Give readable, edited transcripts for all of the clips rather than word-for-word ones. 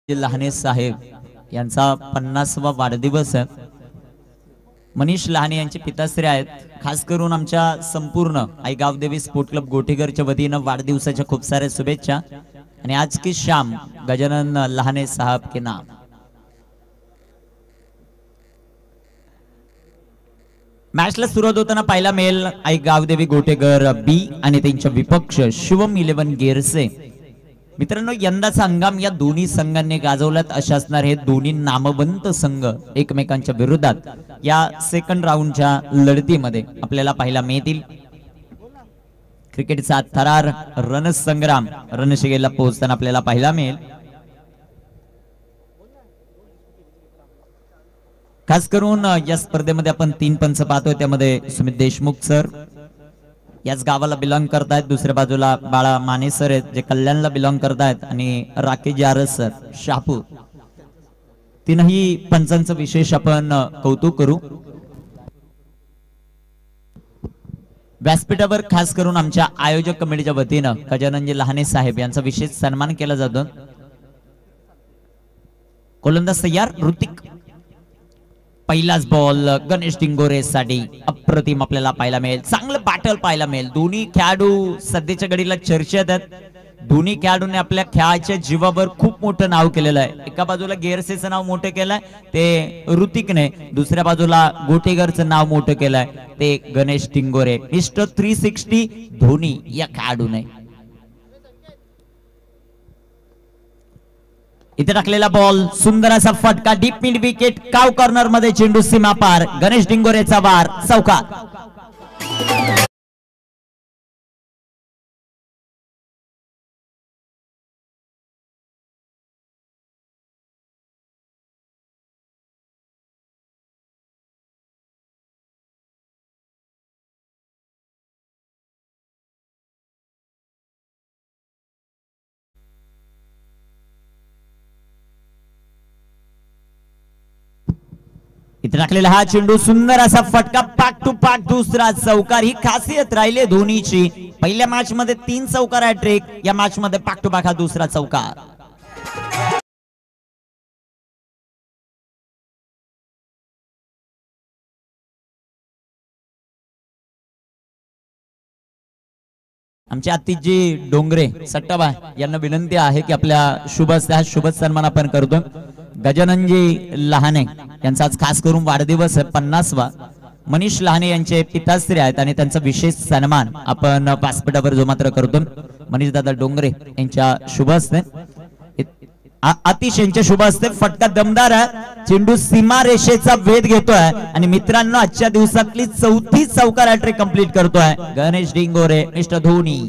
लहाने साहेब यांचा 50वा वाढदिवस आहे. मनीष लहाने यांचे पिताश्री आहेत. खास करून आमच्या संपूर्ण आई गावदेवी स्पोर्ट क्लब गोटेघरच्या वतीनं वाढदिवसाच्या खूप साऱ्या शुभेच्छा. आणि आज की शाम गजानन लहाने साहब के नाम. मॅचला सुरुवात होताना पाहिला मेल आई गावदेवी गोटेघर बी आणि त्यांच्या विपक्ष शिवम 11 गेरसे. मित्रांनो, यंदाचा हंगाम या दोन्ही संघांनी गाजवलात. अशा असणार हे दोन्ही नामवंत संघ एकमेकांच्या विरोधात या सेकंड राऊंडच्या लढतीमध्ये आपल्याला पाहायला मिळतील. क्रिकेटचा थरार रणसंग्राम रणशिगेला पोहोचताना आपल्याला पाहायला मिळेल. खास करून या स्पर्धेमध्ये आपण 3 पंच पाहतोय. त्यामध्ये सुमित देशमुख सर याच गावाला बिलॉंग करतायत. दुसऱ्या बाजूला बाळा माने सर आहेत जे कल्याणला बिलॉंग करतायत. आणि राकेश जारस सर शहापूर. तीनही पंचांचं विशेष आपण कौतुक करू. व्यासपीठावर खास करून आमच्या आयोजक कमिटीच्या वतीनं गजाननजी लहाने साहेब यांचा विशेष सन्मान केला जातो. गोलंदाज तयार ऋतिक. पहिलाच बॉल गणेश डिंगोरे साठी अप्रतिम आपल्याला पाहायला मिळेल. चांगलं बॅटल पाहायला मिळेल. दोन्ही खेळाडू सध्याच्या घडीला चर्चेत आहेत. दोन्ही खेळाडूंनी आपल्या खेळाच्या जीवावर खूप मोठं नाव केलेलं आहे. एका बाजूला गेरसेचं नाव मोठं केलंय ते ऋतिकने, दुसऱ्या बाजूला गोटेघरचं नाव मोठं केलंय ते गणेश डिंगोरे. मिस्टर 360 धोनी या खेळाडूने. इथे टाकलेला बॉल सुंदर असा फटका डीप मिड विकेट. काव कॉर्नर मध्ये चेंडू सीमा पार. गणेश डिंगोरेचा वार चौकार. इथे टाकलेला हा चेंडू सुंदर असा फटका पाक टू पाक दुसरा चौकार. ही खासियत राहिली धोनीची. पहिल्या मॅच मध्ये 3 चौकार हॅट्रिक. या मॅच मध्ये पाक टू पाक हा दुसरा चौकार. आमचे आतिजी डोंगरे सट्टाबा यांना विनंती आहे की आपल्या शुभ सन्मान आपण करतो. गजाननजी लहाने यांचा आज खास करून वाढदिवस आहे 50वा. मनीष लहाने यांचे पिताश्री आहेत आणि त्यांचा विशेष सन्मान आपण व्यासपीठावर जो मात्र करतो. मनीष दादा डोंगरे यांच्या शुभ हस्ते आतिश यांच्या शुभ हस्ते फटका दमदार आहे. चेंडू सीमा रेषेचा वेध घेतोय आणि मित्रांनो आजच्या दिवसातली 4थी चौकार हॅट्रिक कंप्लीट करतोय गणेश डिंगोरे मिस्टर धोनी.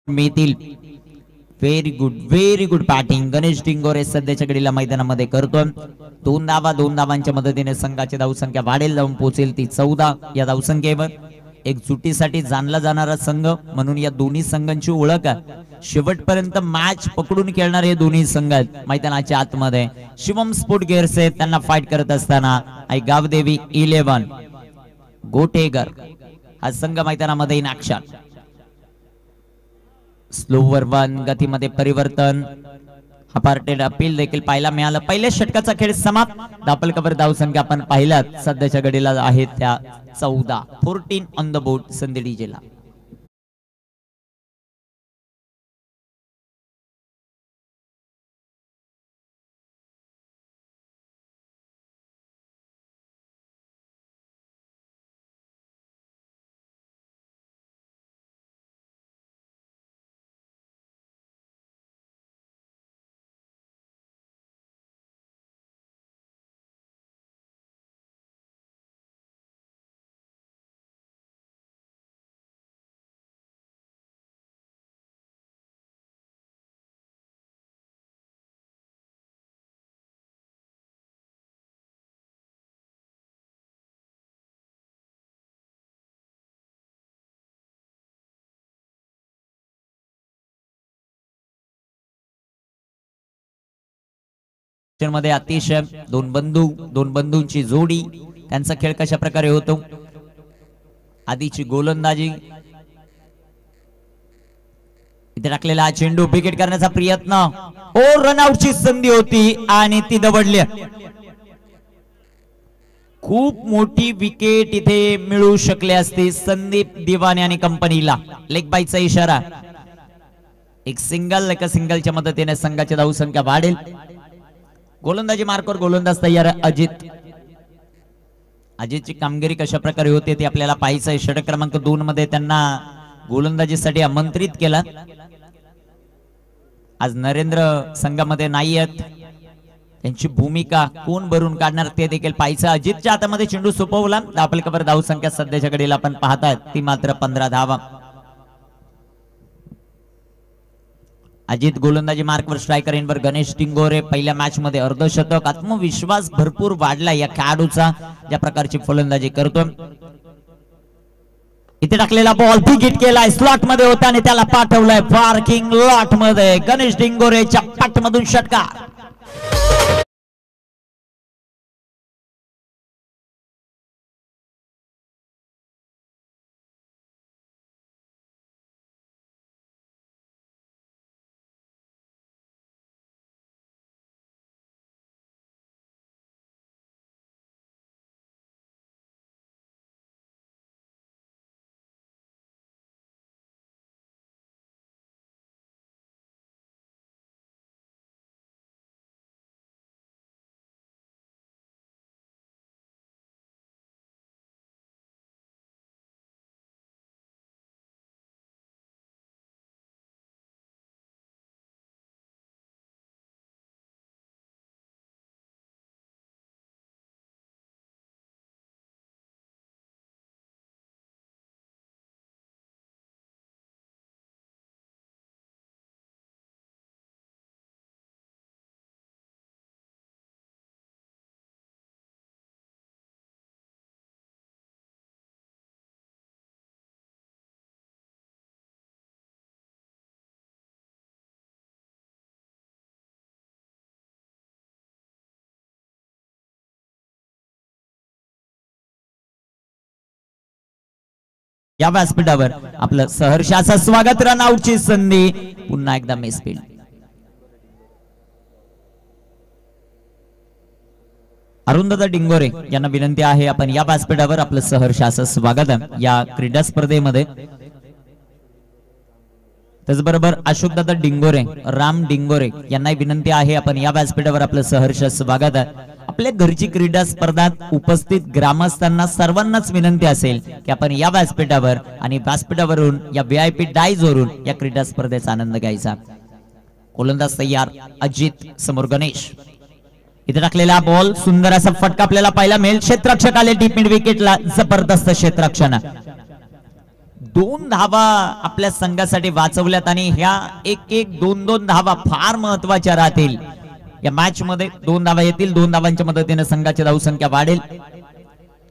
मिळतील. Very good batting Ganesh Dingore सध्याच्या घडीला मैदानामध्ये करतोय. 2 धावांच्या मदतीने संघाची धावसंख्या वाढेल, जाऊन पोहोचेल ती 14 या धावसंख्येवर. एक जुटीसाठी जाणला जाणारा संघ म्हणून या दोन्ही संघांची ओळख आहे. शेवटपर्यंत मॅच पकडून खेळणारे हे दोन्ही संघ आहेत मैदानाच्या आतमध्ये. शिवम स्पोर्ट गेअर्स त्यांना फाईट करत असताना आई गावदेवी 11 गोटेघर हा संघ मैदानामध्ये इन ऍक्शन. स्लोवर 1 गतीमध्ये परिवर्तन. हार्टेड अपील देखील पाहायला मिळालं. पहिल्या षटकाचा खेळ समाप्त. धापलकावर धावसंख्या आपण पाहिल्यात सध्याच्या घडीला आहेत त्या 14 ऑन द बोर्ड संधी डीजेला. मध्ये अतिशय दोन बंधूंची जोडी, त्यांचा खेळ कशा प्रकारे होतो. आधीची गोलंदाजी, इथे टाकलेला चेंडू विकेट करण्याचा प्रयत्न, ओ रनआउटची संधी होती आणि ती दबडली. खूप मोठी विकेट इथे मिळू शकली असती संदीप दिवाने आणि कंपनीला. लेग बाईचा इशारा, एक सिंगलच्या मदतीने संघाची धावसंख्या वाढेल. गोलंदाजी मार्कवर गोलंदाज तयार अजितची कामगिरी कशा प्रकारे होते ते आपल्याला पाहायचं आहे. षटक क्रमांक 2 मध्ये त्यांना गोलंदाजीसाठी आमंत्रित केलं. आज नरेंद्र संघामध्ये नाही आहेत, त्यांची भूमिका कोण भरून काढणार ते देखील पाहायचं. अजितच्या हातामध्ये चेंडू सोपवला. धावफलकावर धावसंख्या सध्याच्या घडीला आपण पाहतायत ती मात्र 15 धावा. अजित गोलंदाजी मार्कवर, स्ट्रायकर इनवर गणेश डिंगोरे. पहिल्या मॅच मध्ये अर्धशतक. आत्मविश्वास भरपूर वाढला या खेळाडूचा, ज्या प्रकारची फलंदाजी करतो. इथे टाकलेला बॉल विकेट केलाय, स्लॉट मध्ये होता आणि त्याला पाठवलाय पार्किंग लॉट मध्ये. गणेश डिंगोरेच्या पाठमधून षटकार. या व्यासपीठावर आपलं सहर्ष असं स्वागत. रनआउटची संधी, पुन्हा एकदा मिसफील्ड. अरुंधता डिंगोरे यांना विनंती आहे आपण या व्यासपीठावर आपलं सहर्ष असं स्वागत या क्रीडा स्पर्धेमध्ये. त्याचबरोबर अशोकदादा डिंगोरे, राम डिंगोरे यांना विनंती आहे आपण या व्यासपीठावर आपलं सहर्ष स्वागत आहे. आपल्या घरची क्रीडा स्पर्धात उपस्थित ग्रामस्थांना सर्वांनाच विनंती असेल की आपण या व्यासपीठावर आणि व्यासपीठावरून या VIP डायज वरून या क्रीडा स्पर्धेचा आनंद घ्यायचा. गोलंदाज तयार, अजित समोर गणेश. इथे टाकलेला बॉल, सुंदर असा फटका आपल्याला पाहायला मिळेल. क्षेत्ररक्षक आले डीप मिड विकेटला, जबरदस्त क्षेत्ररक्षण. 2 धावा आपल्या संघासाठी वाचवल्यात आणि ह्या 1-1 2-2 धावा फार महत्वाच्या राहतील. या मॅच मध्ये 2 धावा येतील, 2 धावांच्या मदतीने संघाची धावसंख्या वाढेल.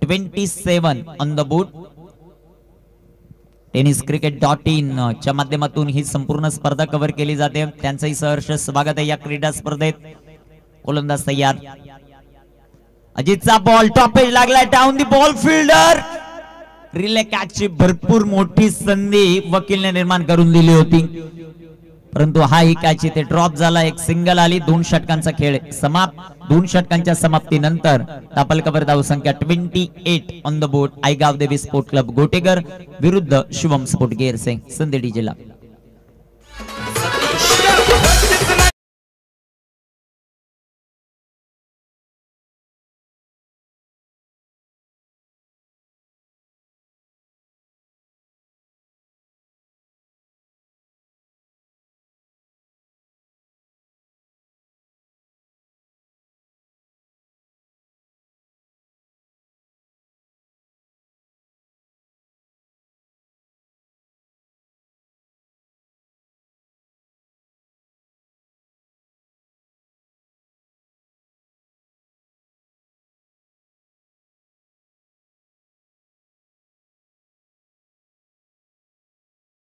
27 ऑन द बोर्ड. tenniscricket.in च्या माध्यमातून ही संपूर्ण स्पर्धा कव्हर केली जाते. त्यांचंही सहर्ष स्वागत आहे या क्रीडा स्पर्धेत. गोलंदाज तयार, अजितचा बॉल टॉपेज लागलाय, down the ball fielder. Relay कॅचची भरपूर मोठी संधी वकीलने निर्माण करून दिली होती, परंतु हा ही कॅच इथे ड्रॉप झाला. एक सिंगल आली. 2 षटकांचा खेळ समाप्त. 2 षटकांच्या समाप्तीनंतर तापलकावर धावसंख्या 28 ऑन द बोर्ड. आयगाव देवी स्पोर्ट क्लब गोटेगर विरुद्ध शिवम स्पोर्ट गेअरसे संदेडी जिल्हा.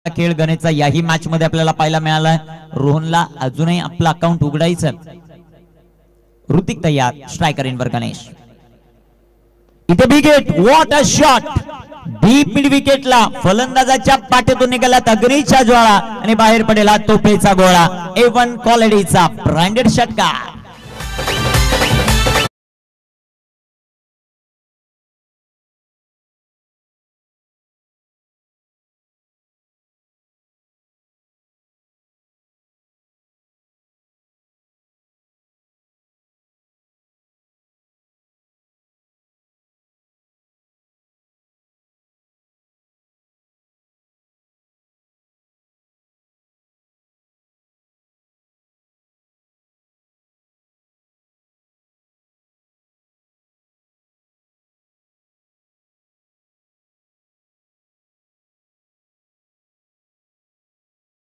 खेळ गणेशचा याही मॅच मध्ये आपल्याला पाहायला मिळाला. रोहनला अजूनही आपलं अकाउंट उघडायचं. ऋतिक तयार, स्ट्रायकर इनवर गणेश. इथे wicket, what a shot, deep mid विकेटला फलंदाजाच्या पाठीतून निघाला अग्नीच्या ज्वाळा आणि बाहेर पडेला तोफेचा गोळा. A1 क्वालिटीचा ब्रँडेड षटकार.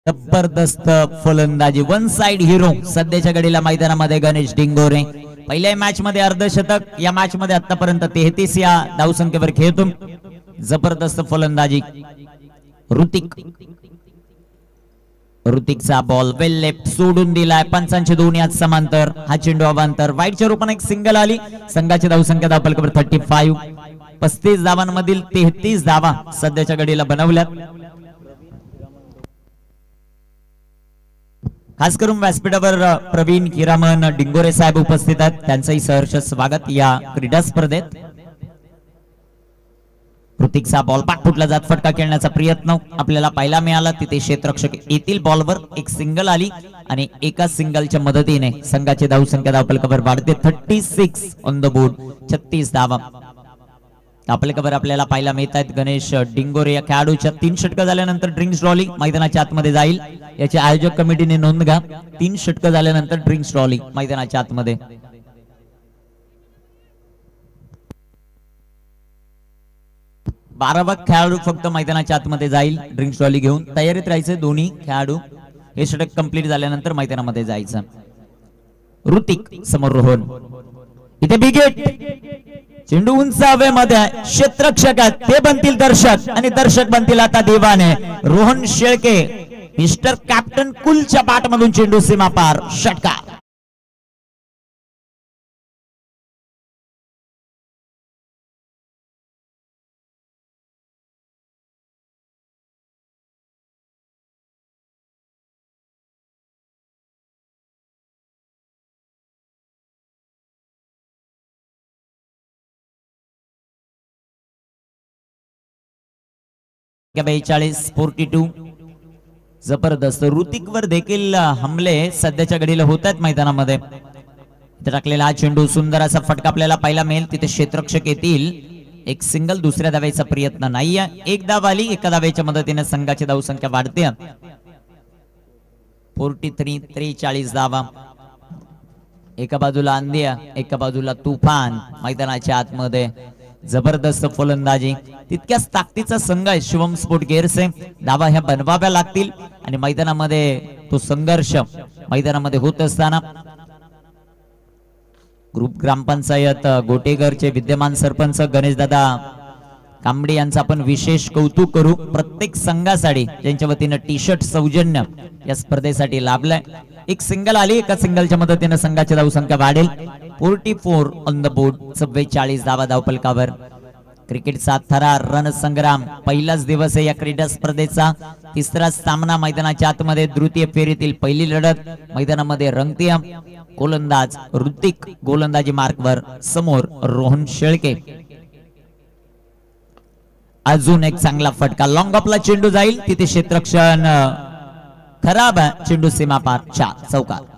जबरदस्त फलंदाजी, वन साइड हिरो सध्याच्या घडीला मैदानामध्ये गणेश डिंगोरे. पहिल्या मॅच मध्ये अर्धशतक, या मॅच मध्ये आतापर्यंत 33 या धावसंख्येवर खेळतो. जबरदस्त फलंदाजी ऋतिकचा बॉल वेल लेफ्ट सोडून दिलाय. पंचांचे दोन्ही हात समांतर, हा चेंडू अवांतर. वाईटच्या रूपाने एक सिंगल आली. संघाची धावसंख्या धावफलकावर 35. 35 धावांमधील 33 धावा सध्याच्या घडीला बनवल्यात. खास करून व्यासपीठावर प्रवीण हिरामन डिंगोरे साहेब उपस्थित आहेत, त्यांचंही सहर्ष स्वागत या क्रीडा स्पर्धेत. ऋतिकचा बॉल पाठ फुटला जात, फटका खेळण्याचा प्रयत्न आपल्याला पाहायला मिळाला. तिथे क्षेत्ररक्षक येथील बॉलवर एक सिंगल आली आणि एका सिंगलच्या मदतीने संघाची धावसंख्या धावफलकावर वाढते. 36 ऑन द बोर्ड, 36 धावा धावफलकावर आपल्याला पाहायला मिळत आहेत. गणेश डिंगोरे या खेळाडूच्या 3 षटक झाल्यानंतर ड्रिंक्स ट्रॉली मैदानाच्या आतमध्ये जाईल. याची आयोजक कमिटीने नोंद घ्या. 3 षटक झाल्यानंतर ड्रिंक्स ट्रॉली मैदानाच्या आतमध्ये. बारावा खेळाडू फक्त मैदानाच्या आतमध्ये जाईल ड्रिंक्स ट्रॉली घेऊन. तयारीत राहायचे दोन्ही खेळाडू. हे षटक कंप्लीट झाल्यानंतर मैदानामध्ये जायचं. ऋतिक समोर रोहन. इथे विकेट, चेंडू उंच हवेमध्ये, क्षेत्ररक्षक ते बनतील दर्शक आणि दर्शक बनतील आता देवाने. रोहन शेळके मिस्टर कॅप्टन कुलच्या पाठमधून चेंडू सीमा पार, षटकार. बेचाळीस 42. जबरदस्त ऋतिक वर देखील हमले सध्याच्या घडीला होत आहेत मैदानामध्ये. इथे टाकलेला हा चेंडू, सुंदर असा फटका आपल्याला पाहायला मिळेल. तिथे क्षेत्ररक्षक येतील. एक सिंगल, दुसऱ्या धावेचा प्रयत्न नाहीये. एक धाव आली, एका धावेच्या मदतीने संघाची धावसंख्या वाढते. 43 43 धावा. एका बाजूला अंधिया, एका बाजूला तुफान मैदानाच्या आतमध्ये. जबरदस्त फलंदाजी, तितक्याच ताकदीचा संघ आहे शिवम स्पोर्ट गेअर्स. धावा ह्या बनवाव्या लागतील आणि मैदानामध्ये तो संघर्ष मैदानामध्ये होत असताना ग्रुप ग्रामपंचायत गोटेघरचे विद्यमान सरपंच गणेशदादा कांबडे यांचा आपण विशेष कौतुक करू. प्रत्येक संघासाठी त्यांच्या वतीनं टी शर्ट सौजन्य या स्पर्धेसाठी लाभलाय. एक सिंगल आली, एका सिंगलच्या मदतीने संघाची धावसंख्या वाढेल. 44 ऑन द बोर्ड, 44 धावा धावफलकावर. क्रिकेटचा थरार रणसंग्राम, पहिलाच दिवस आहे या क्रीडा स्पर्धेचा. तिसरा सामना मैदानाच्या आतमध्ये, द्वितीय फेरीतील पहिली लढत मैदानामध्ये रंगते. गोलंदाज ऋतिक गोलंदाजी मार्कवर, समोर रोहन शेळके. अजून एक चांगला फटका, लॉंग ऑफला चेंडू जाईल. तिथे क्षेत्ररक्षण खराब आहे, चेंडू सीमा पार, चौकार.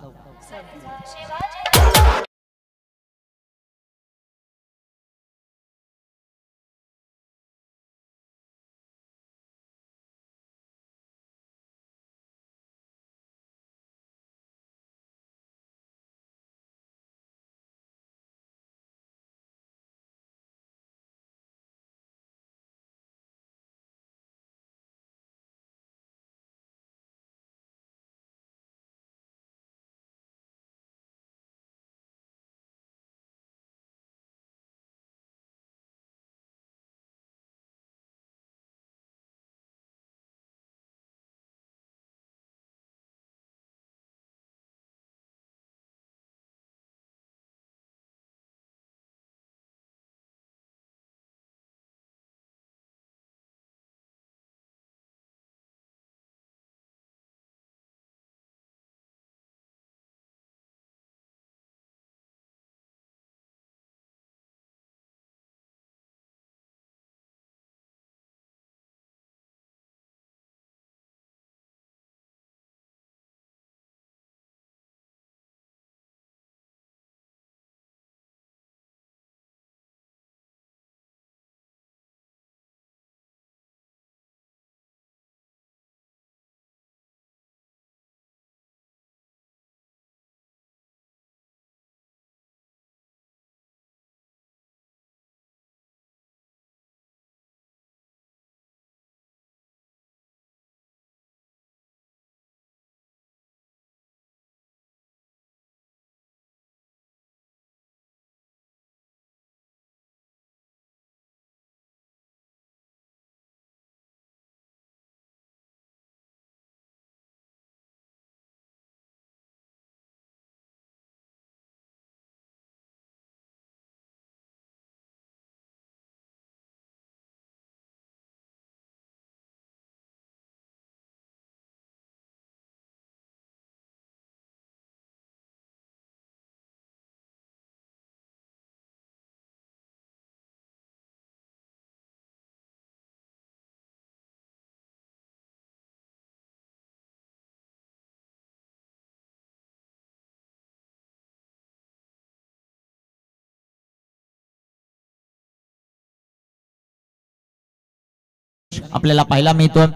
आपल्याला पाहायला मिळतो.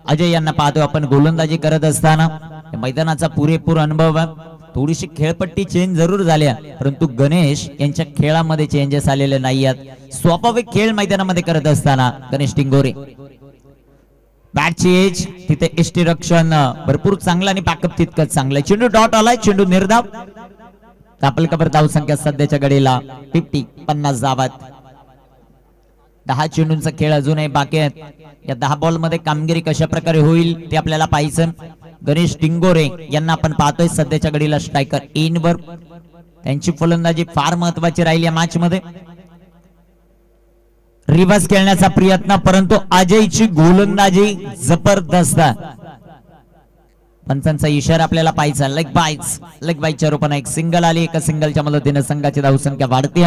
अजय यांना पाहतोय आपण गोलंदाजी करत असताना. मैदानाचा पुरेपूर अनुभव आहे. थोडीशी खेळपट्टी चेंज जरूर झाल्या, परंतु गणेश यांच्या खेळामध्ये चेंजेस आलेले नाही आहेत. स्वाभाविक खेळ मैदानामध्ये करत असताना गणेश टिंगोरे. बॅटची एज तिथे एष्टी रक्षण भरपूर चांगलं आणि बॅकअप तितकंच चांगलं. चेंडू डॉट आलाय, चेंडू निर्धाव. दापलकबर धाव संख्या सध्याच्या घडीला 50 धावात. 10 चेंडूंचा खेळ अजूनही बाकी आहेत. या 10 बॉल मध्ये कामगिरी कशा प्रकारे होईल ते आपल्याला पाहायचं. गणेश टिंगोरे यांना आपण पाहतोय सध्याच्या घडीला स्ट्रायकर इनवर. त्यांची फलंदाजी फार महत्वाची राहील या मॅच मध्ये. रिव्हर्स खेळण्याचा प्रयत्न, परंतु अजयची गोलंदाजी जबरदस्त. पंचांचा इशारा आपल्याला पाहायचा. लेग बाईच्या रूपाने एक सिंगल आली. एका सिंगलच्या मदतीने संघाची धावसंख्या वाढते,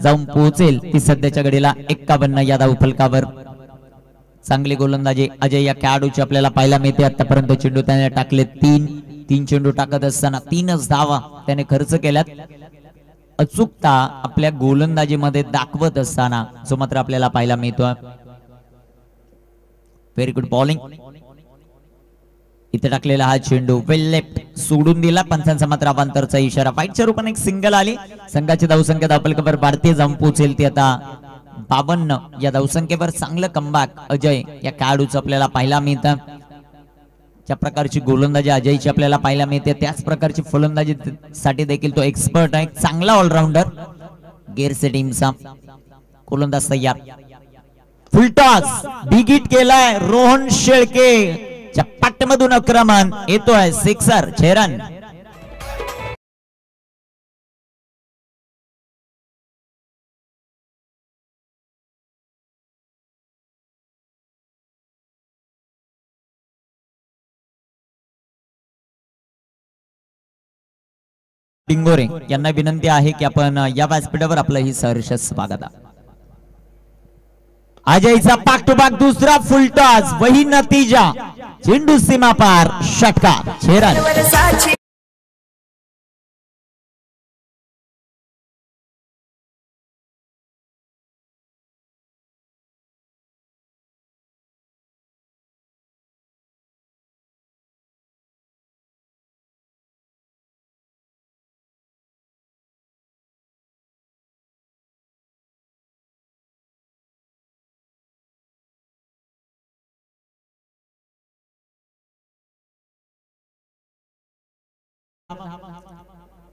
जाऊन पोहोचेल ती सध्याच्या घडीला 51 या धाव फलकावर. चांगली गोलंदाजी अजय या खेळाडूची आपल्याला पाहायला मिळते. आतापर्यंत चेंडू त्याने टाकले 3 चेंडू टाकत असताना 3च धावा त्याने खर्च केल्यात. अचूकता आपल्या गोलंदाजीमध्ये दाखवत असताना जो मात्र आपल्याला पाहायला मिळतोय. Very good bowling. इथे टाकलेला हा चेंडू वेल लेफ्ट सोडून दिला. पंचांचा मात्र अवांतरचा इशारा. फाईटच्या रूपाने एक सिंगल आली. संघाची धावसंख्या धावफलकावर वाढते, जाऊन पोहोचेल ती आता 52 या धावसंख्येवर. चांगलं कमबॅक अजय या खेळाडूचं आपल्याला पाहायला मिळतं. ज्या प्रकारची गोलंदाजी अजयची आपल्याला पाहायला मिळते, त्याच प्रकारची फलंदाजी साठी देखील तो एक्सपर्ट आहे. चांगला ऑलराऊंडर. गेअरचे टीमचा गोलंदाज तयार. फुलटॉस बिग हिट केलाय रोहन शेळके. पाटमधून आक्रमण येतोय. Sixer 6 run. टिंगोरे यांना विनंती आहे की आपण या व्यासपीठावर आपलं ही सहर्ष स्वागत. अजयचा पाक टू पाक दुसरा फुलटॉस. वही नतीजा, चेंडू सीमा पार, षटकार 6 रन.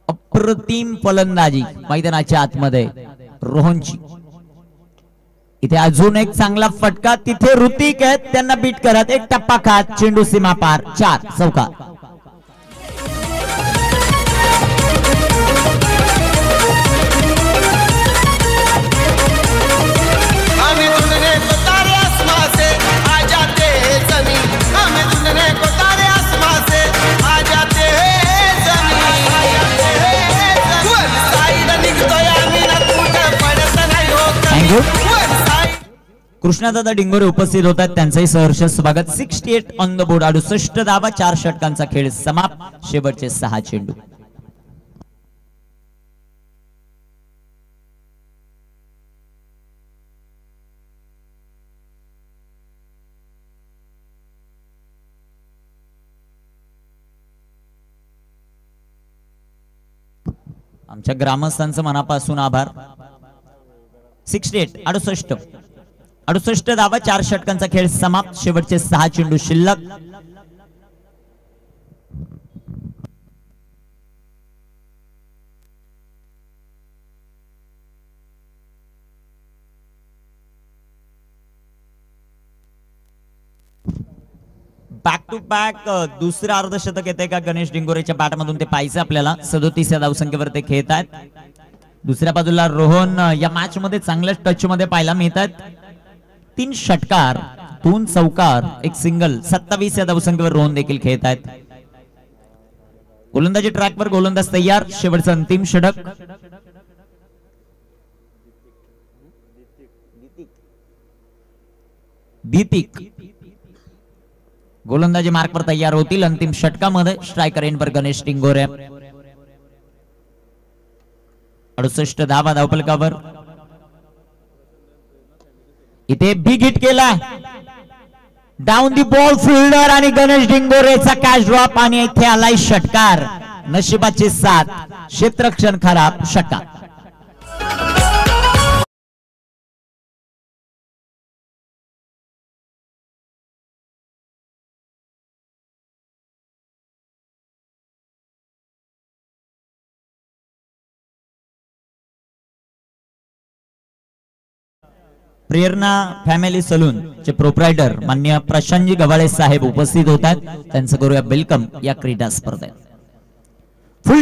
अप्रतिम फलंदाजी मैदानाच्या आतमध्ये रोहनची. इथे अजून एक चांगला फटका. तिथे ऋतिक आहेत, त्यांना बीट करत एक टप्पा खात. चेंडू सीमा पार, 4 चौकार. कृष्णादादा डिंगोरे उपस्थित होतात, त्यांचंही सहर्ष स्वागत. 68 ऑन द बोर्ड. 68 धावा, 4 षटकांचा खेळ समाप्त. शेवटचे 6 चेंडू. आमच्या ग्रामस्थांचं मनापासून आभार. 68 68 धावा, 4 षटकांचा खेळ समाप्त. शेवटचे 6 चेंडू शिल्लक. बॅक टू बॅक दुसरं अर्धशतक येते का गणेश डिंगोरेच्या बॅटमधून ते पाहायचं आपल्याला. 37 या धावसंख्येवर ते खेळत आहेत. दुसऱ्या बाजूला रोहन या मॅच मध्ये चांगल्या टच मध्ये पाहायला मिळतात. 3 षटकार, 2 चौकार, 1 सिंगल. 27 या धावसंख्येवर रोहन देखील खेळत आहेत. गोलंदाजी ट्रॅकवर गोलंदाज तयार. शेवटचं अंतिम षटक. दीतिक गोलंदाजी मार्कवर तयार होतील. अंतिम षटकामध्ये स्ट्रायकर एंडवर गणेश टिंगोरे. 68 धावा धावफलकावर. इथे बिग हिट केला. डाऊन दी बॉल फिल्डर आणि गणेश डिंगोरेचा कॅच ड्रॉप आणि इथे आलाय षटकार. नशिबाची साथ, क्षेत्ररक्षण खराब, षटकार. प्रेरणा फॅमिली सलून चे प्रोप्रायटर माननीय प्रशांतजी गव्हाळे साहेब उपस्थित होत आहेत. त्यांचं करूया वेलकम या क्रीडा स्पर्धेत. फुल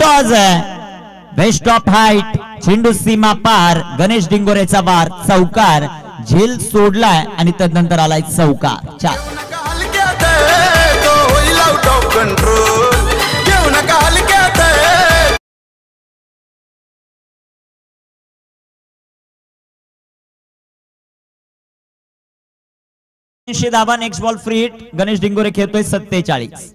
टॉस बेस्ट ऑफ हाईट, चेंडू सीमा पार, गणेश डिंगोरेचा वार, चौकार, झेल सोडलाय आणि तदनंतर आलाय चौकार. 4 धावा. Next ball free hit. Ganesh Dingore खेळतोय 47.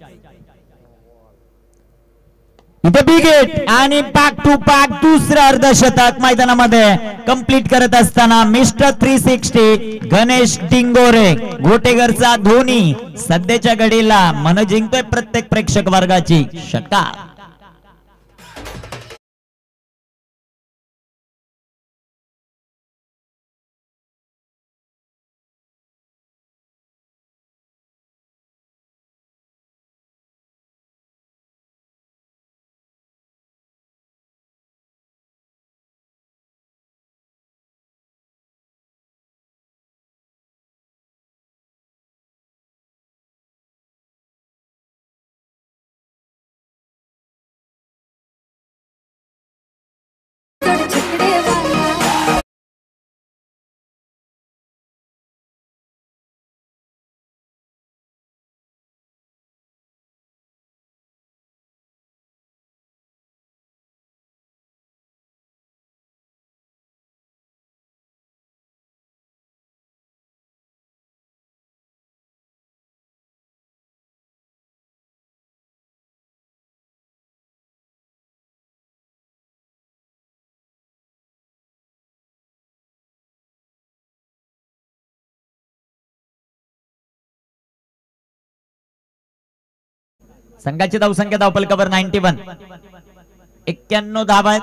इथे बिग हिट आणि बॅक टू बॅक दुसरं अर्धशतक मैदानामध्ये कंप्लीट करत असताना मिस्टर 360 गणेश डिंगोरे, गोटेगरचा धोनी सध्याच्या घडीला मन जिंकतोय प्रत्येक प्रेक्षक वर्गाची. षटकार. संघाची धावसंख्या धावफलकावर 91. 91 धावा आहेत.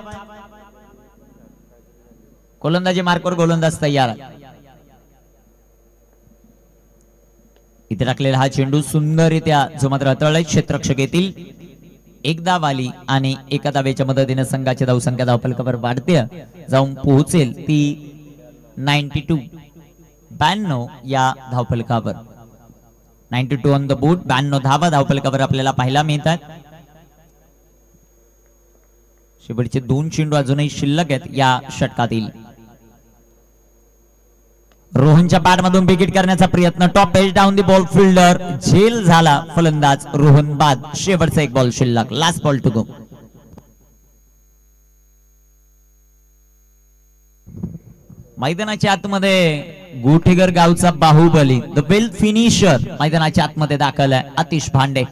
गोलंदाजी मार्कवर गोलंदाज तयार. इथे टाकलेला हा चेंडू सुंदररित्या जो मात्र हाताळलाय क्षेत्ररक्षक येतील. एक धाव आली आणि एका धावेच्या मदतीने संघाची धावसंख्या धावफलकावर वाढते, जाऊन पोहोचेल ती 92 या धावफलकावर. 92 ऑन द बोर्ड. 92 धावा धावफलकावर आपल्याला पाहायला मिळतात. शेवटचे 2 चेंडू अजूनही शिल्लक आहेत या षटकातील. रोहनच्या पॅडमधून विकेट करण्याचा प्रयत्न. Top edge down the ball fielder, झेल झाला फलंदाज रोहन बाद. शेवटचा एक बॉल शिल्लक. Last ball to go. मैदानाच्या आतमध्ये गोठेगर गावचा बाहुबली, द बेल फिनिशर मैदानाच्या आतमध्ये दाखल आहे, आतिश भांडे.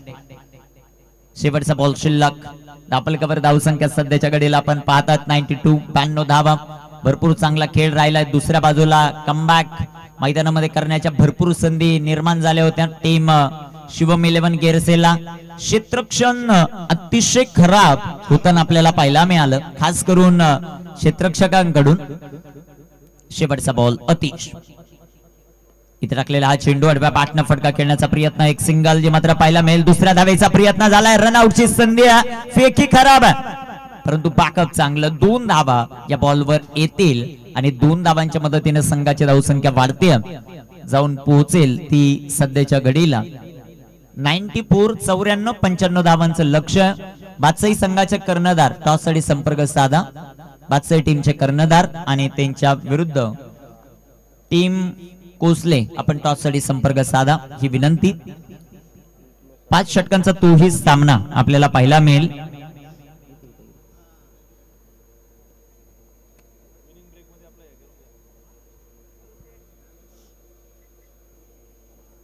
शेवटचा बॉल शिल्लक. धावफलकावर धावसंख्या सध्याच्या घडीला आपण पाहतात 92. 92 धावा. भरपूर चांगला खेळ राहिलाय. दुसऱ्या बाजूला कमबॅक मैदानामध्ये करण्याच्या भरपूर संधी निर्माण झाल्या होत्या टीम शिवम 11 गेरसेला. क्षेत्ररक्षण अतिशय खराब होताना आपल्याला पाहायला मिळालं, खास करून क्षेत्ररक्षकांकडून. शेवटचा बॉल अतिश. इथे टाकलेला हा चेंडू आडव्या पाठनं फटका खेळण्याचा प्रयत्न. एक सिंगल जे मात्र पाहायला मिळेल. दुसऱ्या धावेचा प्रयत्न झालाय. रनआउटची संधी आहे. फेकी खराब आहे, परंतु बॅकअप चांगलं. 2 धावा या बॉलवर येतील आणि 2 धावांच्या मदतीने संघाची धावसंख्या वाढते, जाऊन पोहोचेल ती सध्याच्या घडीला 94. 94 95 धावांचं लक्ष्य. बादशाही संघाचे कर्णधार टॉससाठी संपर्क साधा. बादशाही टीमचे कर्णधार आणि त्यांच्या विरुद्ध टीम कोसले आपण टॉससाठी संपर्क साधा ही विनंती. 5 षटकांचा तोही सामना आपल्याला पाहायला मिळेल.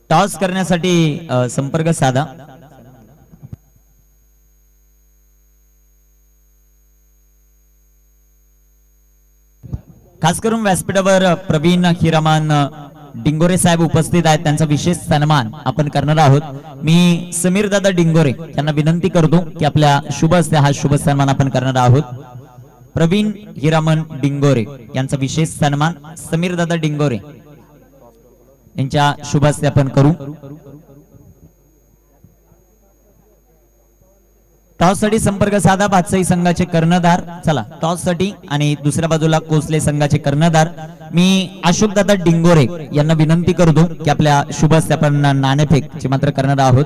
टॉस करण्यासाठी संपर्क साधा. खास करून व्यासपीठावर प्रवीण हिरामान डिंगोरे साहेब उपस्थित आहेत, त्यांचा विशेष सन्मान आपण करणार आहोत. मी समीर दादा डिंगोरे यांना विनंती करतो की आपल्या शुभ हस्ते हा शुभ सन्मान आपण करणार आहोत. प्रवीण हिरामन डिंगोरे यांचा विशेष सन्मान समीर दादा डिंगोरे यांच्या शुभ हस्ते आपण करू. टॉस साठी संपर्क साधा भातसाई संघाचे कर्णधार. चला टॉस साठी आणि दुसऱ्या बाजूला कोसले संघाचे कर्णधार मी अशोक दादा डिंगोरे यांना विनंती करतो की आपल्या शुभ हस्ते आपण नाणेफेक ची मात्र करणार आहोत.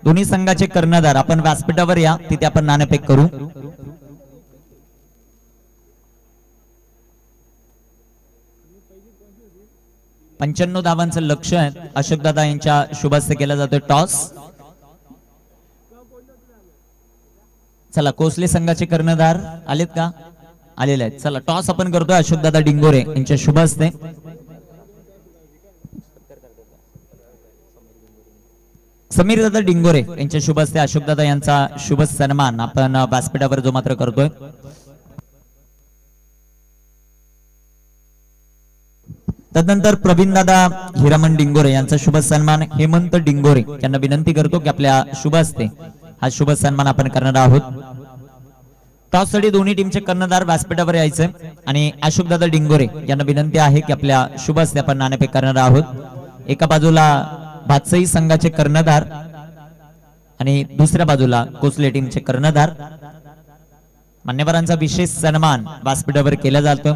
दोन्ही संघाचे कर्णधार आपण व्यासपीठावर या, तिथे आपण नाणेफेक करू. पंच्याण्णव धावांचं लक्ष आहे. अशोक दादा यांच्या शुभ हस्ते केला जातोय टॉस. चला कोसले संघाचे कर्णधार आलेत का? आलेले आहेत. चला टॉस आपण करतोय अशोक दादा डिंगोरे यांच्या शुभ हस्ते. समीर दादा डिंगोरे यांच्या शुभ हस्ते अशोक दादा यांचा शुभ सन्मान आपण व्यासपीठावर जो मात्र करतोय. तदनंतर प्रवीण दादा हिरामन डिंगोरे यांचा शुभ सन्मान हेमंत डिंगोरे यांना विनंती करतो की आपल्या शुभ हस्ते हा शुभ सन्मान आपण करणार आहोत. टॉस साठी दोन्ही टीमचे कर्णधार व्यासपीठावर यायचे आणि अशोक दादा डिंगोरे यांना विनंती आहे की आपल्या शुभ हस्ते आपण नाणेफेक करणार आहोत. एका बाजूला भातसाई संघाचे कर्णधार आणि दुसऱ्या बाजूला कोसले टीमचे कर्णधार. मान्यवरांचा विशेष सन्मान व्यासपीठावर केला जातो.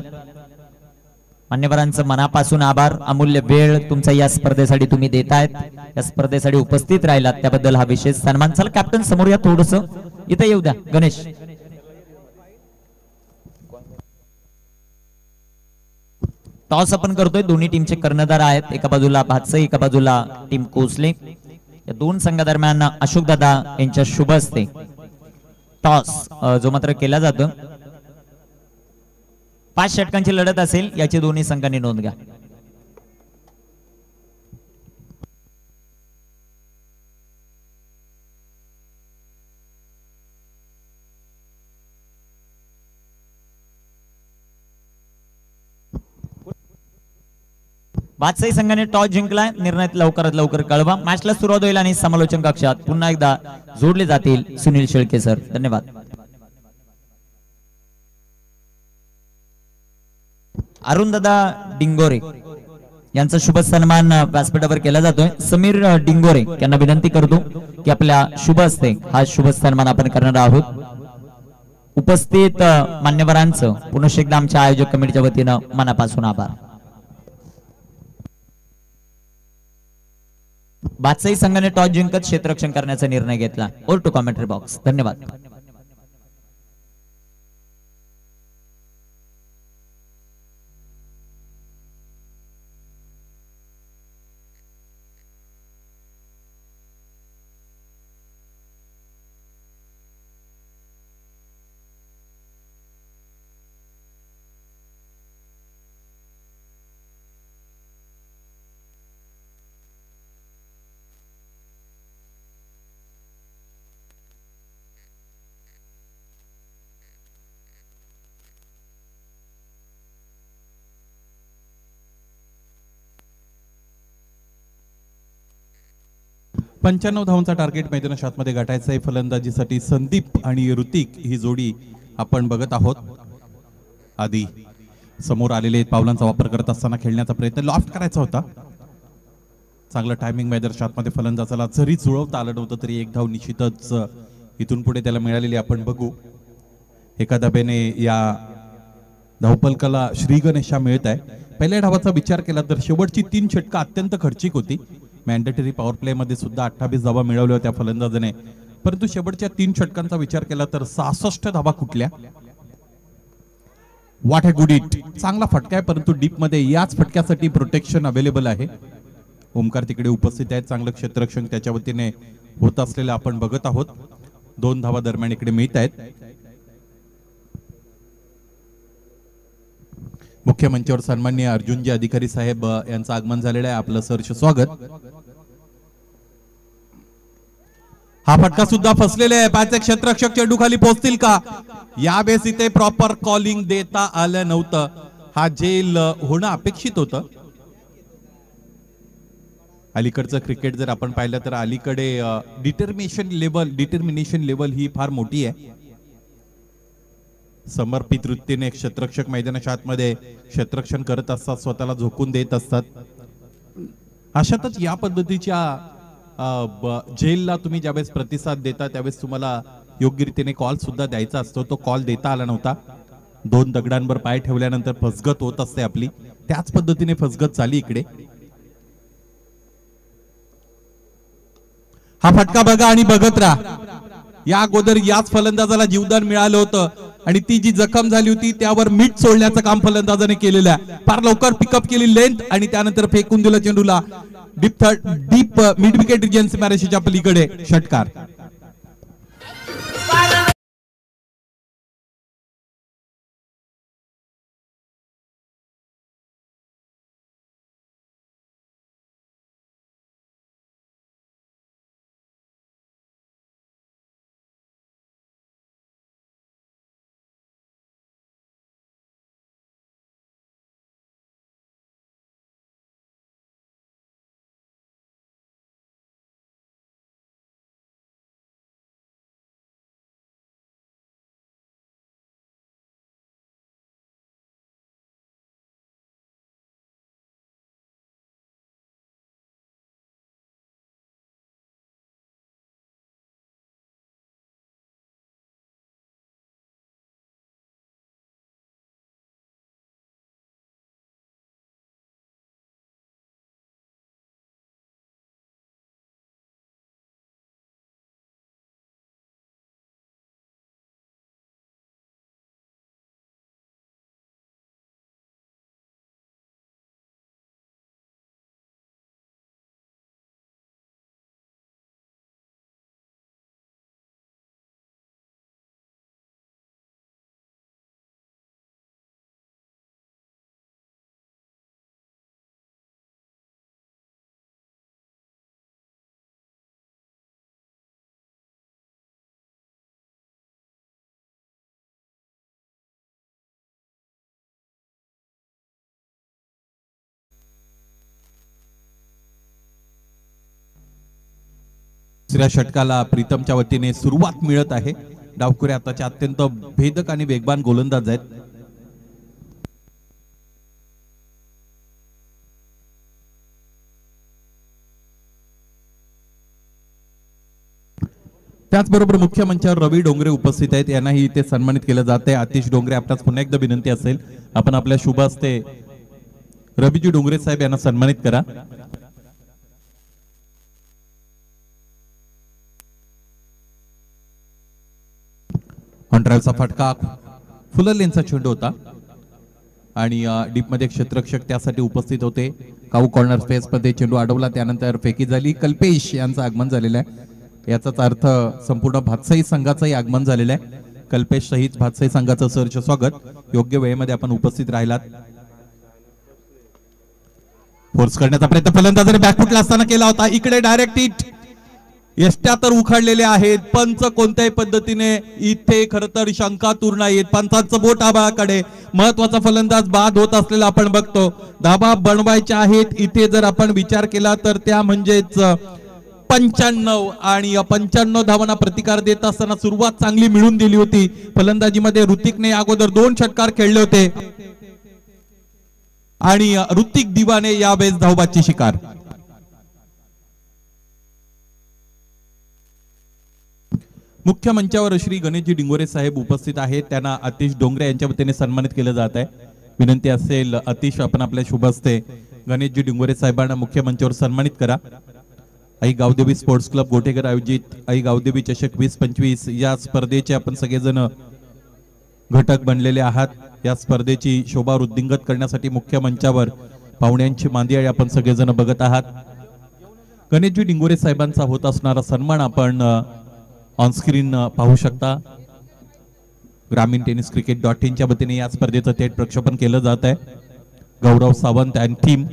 मान्यवरांचं मनापासून आभार. अमूल्य वेळ तुमचा या स्पर्धेसाठी तुम्ही देतायत, या स्पर्धेसाठी उपस्थित राहिलात त्याबद्दल हा विशेष सन्मान. चला कॅप्टन समोर या, थोडस इथे येऊ द्या. गणेश टॉस आपण करतोय. दोन्ही टीमचे कर्णधार आहेत, एका बाजूला भातसाई एका बाजूला टीम कोसले. या दोन संघादरम्यान अशोक दादा यांच्या शुभ हस्ते टॉस जो मात्र केला जातो. 5 षटकांची लढत असेल याची दोन्ही संघांनी नोंद घ्या. भातसाई संघाने टॉस जिंकलाय. निर्णय लवकरात लवकर कळवा. मॅचला सुरुवात होईल आणि समालोचन कक्षात पुन्हा एकदा जोडले जातील सुनील शेळके सर. धन्यवाद. अरुण दादा डिंगोरे यांचा शुभ सन्मान व्यासपीठावर केला जातोय. समीर डिंगोरे यांना विनंती करतो की आपल्या शुभ हस्ते हा शुभ सन्मान आपण करणार आहोत. उपस्थित मान्यवरांचं पुन्हा एकदा आमच्या आयोजक कमिटीच्या वतीनं मनापासून आभार. भातसाई संघाने टॉस जिंकत क्षेत्ररक्षण करण्याचा निर्णय घेतला. Over to commentary box. धन्यवाद. पंच्याण्णव धावांचा टार्गेट मैदानाच्या आतमध्ये गाठायचा आहे. फलंदाजीसाठी संदीप आणि ऋतिक ही जोडी आपण बघत आहोत. आधी समोर आलेले पावलांचा वापर करत असताना खेळण्याचा प्रयत्न लॉफ्ट करायचा होता. चांगलं टायमिंग मैदानाच्या आतमध्ये फलंदाजाला जरी जुळवता आलं नव्हतं तरी एक धाव निश्चितच इथून पुढे त्याला मिळालेली आपण बघू. एका धाब्याने या धावपलकाला श्री गणेशा मिळत आहे. पहिल्या धावाचा विचार केला तर शेवटची 3 षटकं अत्यंत खर्चिक होती. मॅन्डेटरी पॉवर प्ले मध्ये सुद्धा 28 धावा मिळवल्या होत्या फलंदाजाने, परंतु शेवटच्या 3 षटकांचा विचार केला तर 66 धावा कुठल्या. What a good hit. चांगला फटका आहे, परंतु डीप मध्ये याच फटक्यासाठी प्रोटेक्शन अवेलेबल आहे. ओमकार तिकडे उपस्थित आहेत. चांगलं क्षेत्ररक्षण त्याच्या वतीने होत असलेलं आपण बघत आहोत. 2 धावा दरम्यान इकडे मिळत आहेत. मुख्य मंचावर सन्माननीय अर्जुनजी अधिकारी साहेब यांचं आगमन झालेलं आहे. आपलं सहर्ष स्वागत. हा फटका सुद्धा फसलेला आहे. पाच क्षेत्ररक्षक चेंडू खाली पोहोचतील का यावेळेस इथे प्रॉपर कॉलिंग देता आलं नव्हतं. हा जेल होणं अपेक्षित होतं. अलीकडचं क्रिकेट जर आपण पाहिलं तर अलीकडे डिटर्मिनेशन लेवल ही फार मोठी आहे. समर्पित वृत्तीने क्षेत्ररक्षक मैदानाच्या आतमध्ये क्षेत्ररक्षण करत असतात, स्वतःला झोकून देत असतात. अशातच या पद्धतीच्या जेलला तुम्ही ज्यावेळेस प्रतिसाद देता त्यावेळेस तुम्हाला योग्य रीतीने कॉल सुद्धा द्यायचा असतो. तो कॉल देता आला नव्हता. 2 दगडांवर पाय ठेवल्यानंतर फसगत होत असते आपली, त्याच पद्धतीने फसगत झाली इकडे. हा फटका बघा आणि बघत राहा. या अगोदर याच फलंदाजाला जीवदान मिळालं होतं आणि ती जी जखम झाली होती त्यावर मीठ सोडण्याचं काम फलंदाजाने केलेलं आहे. फार लवकर पिकअप केली लेंथ आणि त्यानंतर फेकून दिलं चेंडूला डीप मिड विकेट रिजन सीमारेषेच्या पलीकडे. षटकार. दुसऱ्या षटकाला प्रीतमच्या वतीने सुरुवात मिळत आहे. डावखुरे आताचे अत्यंत भेदक आणि वेगवान गोलंदाज आहेत. त्याचबरोबर मुख्य मंचावर रवी डोंगरे उपस्थित आहेत. यांनाही इथे सन्मानित केलं जात आहे. आतिश डोंगरे, आपल्यास पुन्हा एकदा विनंती असेल आपण आपल्या शुभ हस्ते रवीजी डोंगरे साहेब यांना सन्मानित करा. ऑन ड्राईव्हचा फटका फुलर लेनचा चेंडू होता आणि डीप मध्ये क्षेत्ररक्षक त्यासाठी उपस्थित होते. काऊ कॉर्नर स्पेस मध्ये चेंडू अडवला, त्यानंतर फेकी झाली. कल्पेश यांचं आगमन झालेलं आहे. याचाच अर्थ संपूर्ण भातसाई संघाचंही आगमन झालेलं आहे. कल्पेश सहित भातसाई संघाचं सहर्ष स्वागत. योग्य वेळेमध्ये आपण उपस्थित राहिलात. फोर्स करण्याचा प्रयत्न फलंदाजाने बॅकफुटला असताना केला होता. इकडे डायरेक्ट हिट. यष्ट्या तर उखाडलेल्या आहेत. पंच कोणत्याही पद्धतीने इथे खर तर शंकातूर नाहीत. पंचांचं बोट आबाळाकडे. महत्वाचा फलंदाज बाद होत असलेला आपण बघतो. धाबा बनवायच्या आहेत इथे जर आपण विचार केला तर त्या म्हणजेच 95 आणि 95 धावांना प्रतिकार देत असताना सुरुवात चांगली मिळून दिली होती. फलंदाजीमध्ये ऋतिकने अगोदर 2 षटकार खेळले होते आणि ऋतिक दिवाने यावेळेस धावबाची शिकार. मुख्य मंचावर श्री गणेशजी डिंगोरे साहेब उपस्थित आहेत. त्यांना आतिश डोंगरे यांच्या वतीने सन्मानित केलं जात आहे. विनंती असेल आतिश आपण आपल्या शुभ हस्ते गणेशजी डिंगोरे साहेबांना मुख्य मंचावर सन्मानित करा. आई गावदेवी स्पोर्ट्स क्लब गोटेकर आयोजित आई गावदेवी चषक 2025 या स्पर्धेचे आपण सगळेजण घटक बनलेले आहात. या स्पर्धेची शोभा वृद्धिंगत करण्यासाठी मुख्य मंचावर पाहुण्यांची मांदियाळी आपण सगळेजण बघत आहात. गणेशजी डिंगोरे साहेबांचा होत असणारा सन्मान आपण ऑन स्क्रीन पाहू शकता. ग्रामीण टेनिस cricket.in च्या वतीने या स्पर्धेचं थेट प्रक्षेपण केलं जात आहे. गौरव सावंत अँड टीम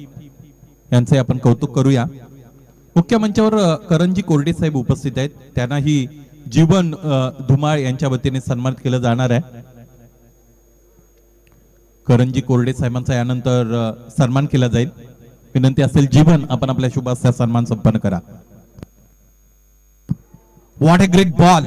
यांचे आपण कौतुक करूया. मुख्य मंचावर करणजी कोरडे साहेब उपस्थित आहेत. त्यांनाही जीवन धुमाळ यांच्या वतीने सन्मानित केलं जाणार आहे. करणजी कोरडे साहेबांचा यानंतर सन्मान केला जाईल. विनंती असेल जीवन आपण आपल्या शुभ हस्ते सन्मान संपन्न करा. What a great ball.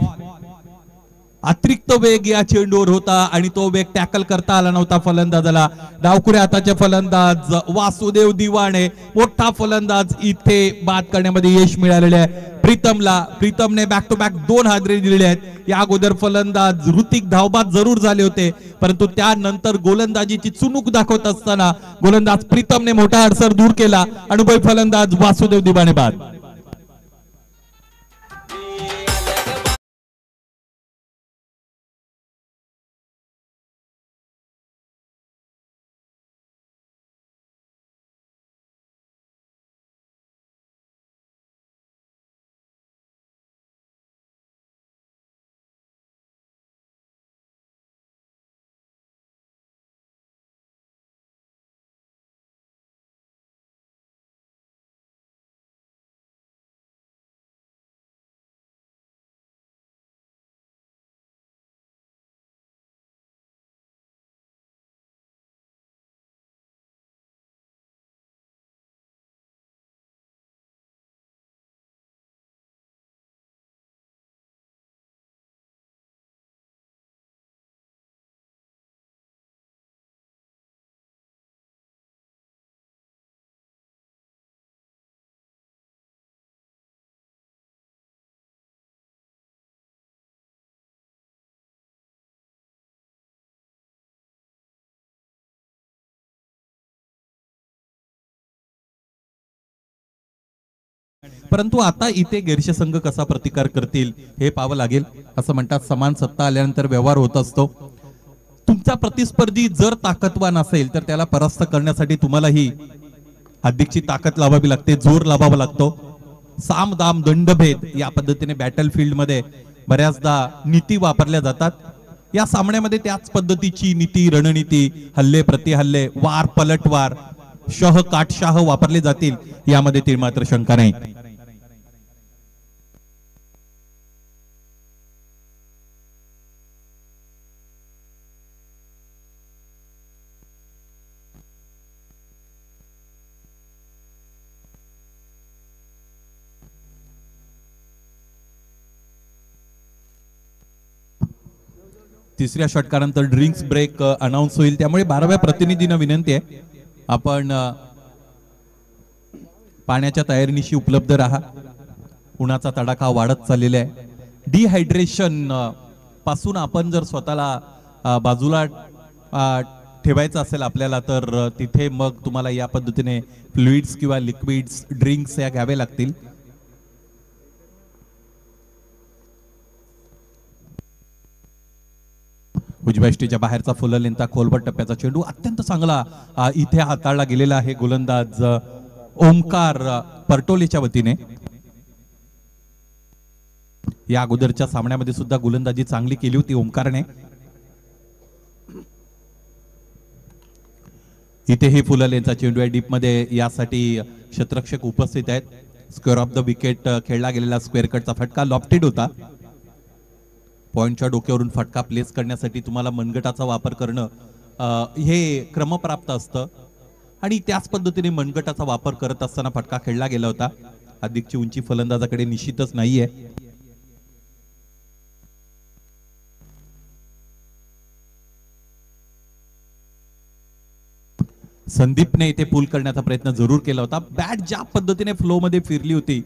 अतिरिक्त वेग या चेंडूवर होता आणि तो वेग टॅकल करता आला नव्हता फलंदाजाला. डावखुऱ्या हाताचे फलंदाज वासुदेव दिवाणे, मोठा फलंदाज इथे बाद करण्यामध्ये यश मिळालेले आहे. प्रीतमने बॅक टू बॅक 2 हादरे दिलेले आहेत. या अगोदर फलंदाज ऋतिक धावबाद जरूर झाले होते, परंतु त्यानंतर गोलंदाजीची चुणूक दाखवत असताना गोलंदाज प्रीतमने मोठा अडसर दूर केला. अनुभवी फलंदाज वासुदेव दिवाणे बाद. परंतु आता इथे गेरशे संघ कसा प्रतिकार करतील हे पाहावं लागेल. असं म्हणतात समान सत्ता आल्यानंतर व्यवहार होत असतो. तुमचा प्रतिस्पर्धी जर ताकदवान असेल तर त्याला परास्त करण्यासाठी तुम्हालाही अधिकची ताकद लावावी लागते, जोर लावावा लागतो. साम दाम दंडभेद या पद्धतीने बॅटल फील्ड मध्ये बऱ्याचदा नीती वापरल्या जातात. या सामन्यामध्ये त्याच पद्धतीची नीती, रणनीती, हल्ले प्रतिहल्ले, वार पलटवार, शह काटशाह वापरले जातील यामध्ये ती मात्र शंका नाही. तिसऱ्या षटकानंतर ड्रिंक्स ब्रेक अनाउन्स होईल, त्यामुळे 12व्या प्रतिनिधींना विनंती आहे आपण पाण्याच्या तयारीनिशी उपलब्ध राहा. उन्हाचा तडाखा वाढत चाललेला आहे. डिहायड्रेशन पासून आपण जर स्वतःला बाजूला ठेवायचं असेल आपल्याला तर तिथे मग तुम्हाला या पद्धतीने फ्लुइड्स किंवा लिक्विड्स ड्रिंक्स या घ्यावे लागतील. उजव्या स्टेजच्या बाहेरचा फुललेंता खोलवर टप्प्याचा चेंडू अत्यंत चांगला इथे हाताळला गेलेला आहे गोलंदाज ओमकार परटोलेच्या वतीने. या अगोदरच्या सामन्यामध्ये सुद्धा गोलंदाजी चांगली केली होती ओमकारने. इथे हे फुललेंचा चेंडू आहे डीप मध्ये, यासाठी क्षेत्ररक्षक उपस्थित आहेत. स्क्वेअर ऑफ द विकेट खेळला गेलेला स्क्वेअर कटचा फटका लॉफ्टेड होता. पॉइंटच्या डोक्यावरून फटका प्लेस करण्यासाठी तुम्हाला मनगटाचा वापर करणं हे क्रमप्राप्त असतं आणि त्याच पद्धतीने मनगटाचा वापर करत असताना फटका खेळला गेला होता. अधिकची उंची फलंदाजाकडे निश्चितच नाहीये. संदीपने इथे पूल करण्याचा प्रयत्न जरूर केला होता. बॅट ज्या पद्धतीने फ्लो मध्ये फिरली होती,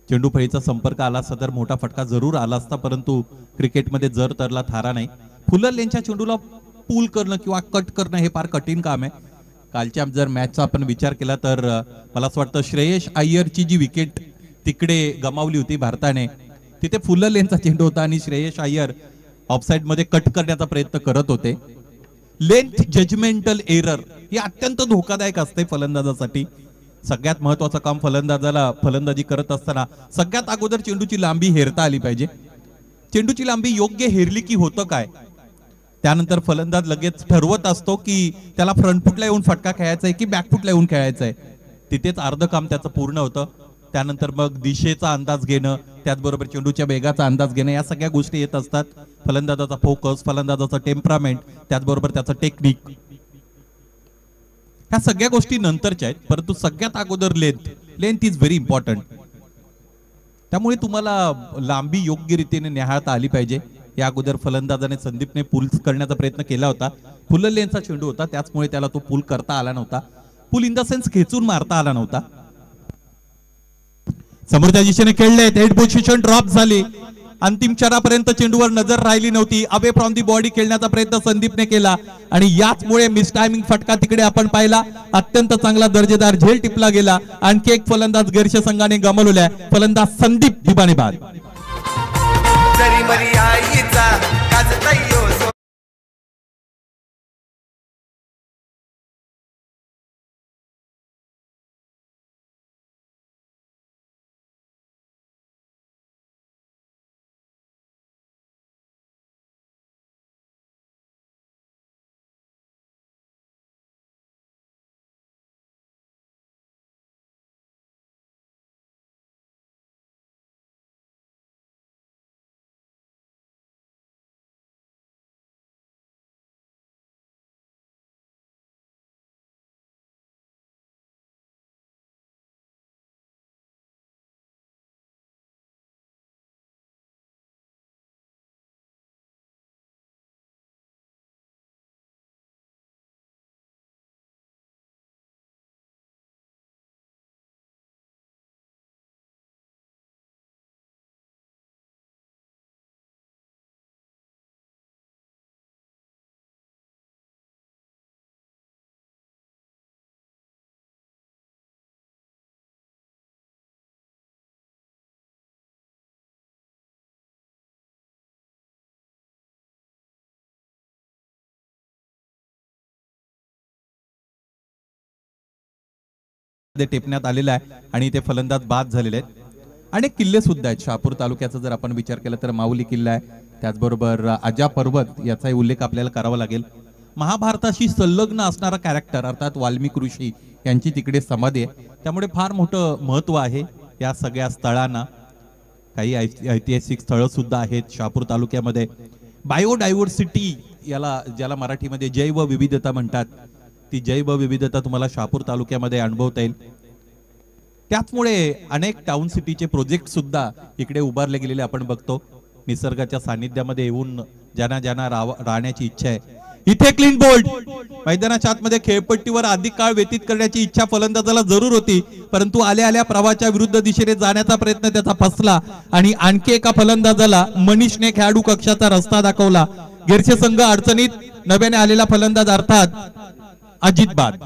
चेंडू फळीचा संपर्क आला असता तर मोठा फटका जरूर आला असता, परंतु क्रिकेटमध्ये जर तरला थारा नाही. फुलरलेनच्या चेंडूला पूल करणं किंवा कट करणं हे फार कठीण काम आहे. कालच्या जर मॅचचा आपण विचार केला तर मला असं वाटतं श्रेयस अय्यरची जी विकेट तिकडे गमावली होती भारताने, तिथे फुलरलेनचा चेंडू होता आणि श्रेयस अय्यर ऑफसाइड मध्ये कट करण्याचा प्रयत्न करत होते. लेंथ जजमेंटल एरर ही अत्यंत धोकादायक असते फलंदाजासाठी. सगळ्यात महत्वाचं काम फलंदाजाला फलंदाजी करत असताना सगळ्यात अगोदर चेंडूची लांबी हेरता आली पाहिजे. चेंडूची लांबी योग्य हेरली की होतं काय, त्यानंतर फलंदाज लगेच ठरवत असतो की त्याला फ्रंट फुटला येऊन फटका खेळायचा आहे की बॅक फुटला येऊन खेळायचा आहे. तिथेच अर्ध काम त्याचं पूर्ण होतं. त्यानंतर मग दिशेचा अंदाज घेणं, त्याचबरोबर चेंडूच्या वेगाचा अंदाज घेणं, या सगळ्या गोष्टी येत असतात. फलंदाजाचा फोकस, फलंदाजाचा टेम्परामेंट, त्याचबरोबर त्याचं टेक्निक. ह्या सगळ्या गोष्टी नंतरच्या आहेत, परंतु सगळ्यात अगोदर लेंथ इज व्हेरी इम्पॉर्टंट. त्यामुळे तुम्हाला लांबी योग्य रीतीने निहाळता आली पाहिजे. या अगोदर फलंदाजाने संदीपने पूल करण्याचा प्रयत्न केला होता. फुल लेनचा चेंडू होता, त्याचमुळे त्याला तो पूल करता आला नव्हता. पूल इन द सेन्स खेचून मारता आला नव्हता. समोरच्या दिशेने खेळले, हेड पोझिशन ड्रॉप झाली. अंतिम क्षणापर्यंत चेंडूवर नजर राहिली नव्हती. अवे फ्रॉम दी बॉडी खेळण्याचा प्रयत्न संदीपने केला आणि याचमुळे मिस टायमिंग फटका तिकडे आपण पाहिला. अत्यंत चांगला दर्जेदार झेल टिपला गेला. आणखी एक फलंदाज गैरश संघाने गमावलेला. फलंदाज संदीप दिबाने बाद. टेपण्यात आलेला आहे आणि ते फलंदाज बाद झालेले आहेत. अनेक किल्ले सुद्धा आहेत शहापूर तालुक्याचा. जर आपण विचार केला तर माऊली किल्ला आहे, त्याचबरोबर आजा पर्वत याचाही उल्लेख आपल्याला करावा लागेल. महाभारताशी संलग्न असणारा कॅरेक्टर अर्थात वाल्मिक ऋषी यांची तिकडे समाधी आहे. त्यामुळे फार मोठं महत्व आहे या सगळ्या स्थळांना. काही ऐतिहासिक स्थळं सुद्धा आहेत शहापूर तालुक्यामध्ये. बायोडायव्हर्सिटी याला ज्याला मराठीमध्ये जैवविविधता म्हणतात, ती जैवविविधता तुम्हाला शहापूर तालुक्यामध्ये अनुभवता येईल. त्याचमुळे अनेक टाउन सिटीचे प्रोजेक्ट सुद्धा इकडे उभारले गेलेले आपण बघतो. निसर्गाच्या सानिध्यामध्ये येऊन ज्यांना राहण्याची इच्छा आहे. इथे क्लीन बोल्ड मैदानाच्या आतमध्ये खेळपट्टीवर अधिक काळ व्यतीत करण्याची इच्छा फलंदाजाला जरूर होती, परंतु आल्या आल्या प्रवाहाच्या विरुद्ध दिशेने जाण्याचा प्रयत्न त्याचा फसला आणि आणखी एका फलंदाजाला मनीषने खेळाडू कक्षाचा रस्ता दाखवला. गिरशे संघ अडचणीत. नव्याने आलेला फलंदाज अर्थात अजित बाद.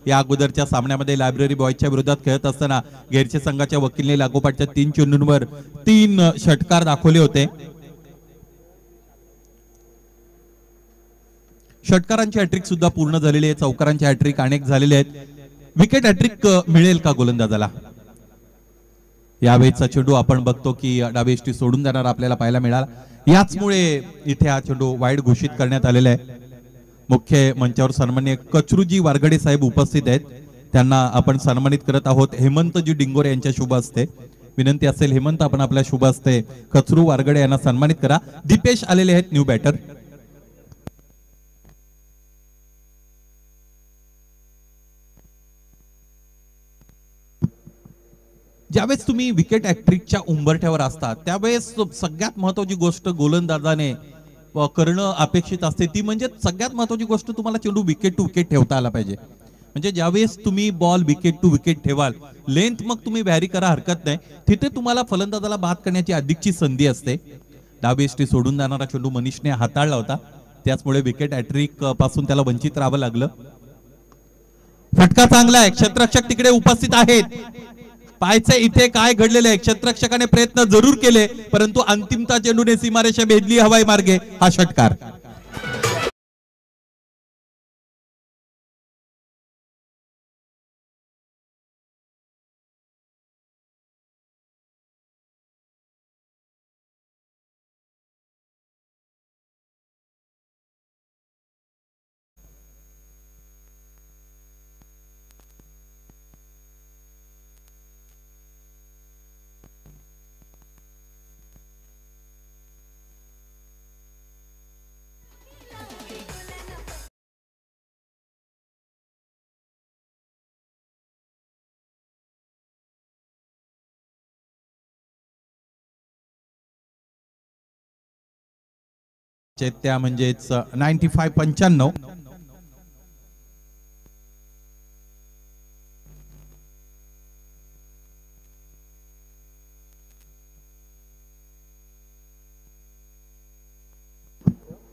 या अगोदरच्या सामन्यामध्ये लायब्ररी बॉयजच्या विरोधात खेळत असताना गैरचे संघाच्या वकीलने लागोपाठच्या 3 चेंडूंवर 3 षटकार दाखवले होते. षटकारांची हॅट्रिक सुद्धा पूर्ण झालेली आहे. चौकारांची हॅट्रिक अनेक झालेले आहेत. विकेट हॅट्रिक मिळेल का गोलंदाजाला? यावेळेचा चेंडू आपण बघतो की डावेष्टी सोडून जाणार आपल्याला पाहायला मिळाला. याचमुळे इथे हा चेंडू वाईड घोषित करण्यात आलेला आहे. मुख्य मंचावर सन्माननीय कचरूजी वारगडे साहेब उपस्थित आहेत. त्यांना आपण सन्मानित करत आहोत हेमंतजी डिंगोरे यांच्या शुभ हस्ते. विनंती असेल हेमंत आपण आपल्या शुभ हस्ते कचरू वारगडे यांना सन्मानित करा. दीपेश आलेले आहेत न्यू बॅटर. ज्यावेळेस तुम्ही विकेट हॅट्रिकच्या उंबरठ्यावर असता त्यावेळेस सगळ्यात महत्वाची गोष्ट गोलंदाजाने करणं अपेक्षित असते ती म्हणजे सगळ्यात महत्वाची गोष्ट तुम्हाला चेंडू विकेट टू विकेट ठेवता आला पाहिजे. म्हणजे ज्यावेळेस तुम्ही बॉल विकेट टू विकेट ठेवाल, लेंथ मग तुम्ही व्हॅरी करा हरकत नाही, तिथे तुम्हाला फलंदाजाला बाद करण्याची अधिकची संधी असते. डावेष्टी सोडून जाणारा चेंडू मनीषने हाताळला होता, त्याचमुळे विकेट हॅट्रिक पासून त्याला वंचित राहावं लागलं. फटका चांगला आहे. क्षेत्ररक्षक तिकडे उपस्थित आहेत. पाहायचं इथे काय घडलेलं आहे. क्षेत्ररक्षकाने प्रयत्न जरूर केले, परंतु अंतिमता चेंडूने सीमारेषा भेदली हवाई मार्गे. हा षटकार. त्या म्हणजेच 95-95.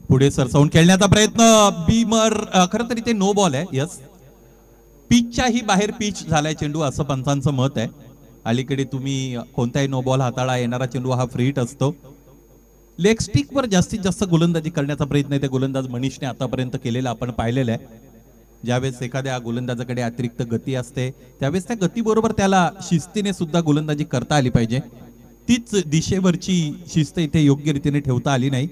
पुढे सरसावून खेळण्याचा प्रयत्न. बीमर खरं तर इथे नो बॉल आहे. यस, पिचच्याही बाहेर पिच झालाय चेंडू असं पंचांचं मत आहे. अलीकडे तुम्ही कोणताही नो बॉल हाताळा, येणारा चेंडू हा फ्री हिट असतो. लेग स्टिक वर जास्तीत जास्त गोलंदाजी करण्याचा प्रयत्न आहे गोलंदाज मनीषने आतापर्यंत केलेला आपण पाहिलेलं आहे. ज्यावेळेस एखाद्या गोलंदाजाकडे अतिरिक्त गती असते त्यावेळेस त्या गतीबरोबर त्याला शिस्तीने सुद्धा गोलंदाजी करता आली पाहिजे. तीच दिशेवरची शिस्त इथे योग्य रीतीने ठेवता आली नाही.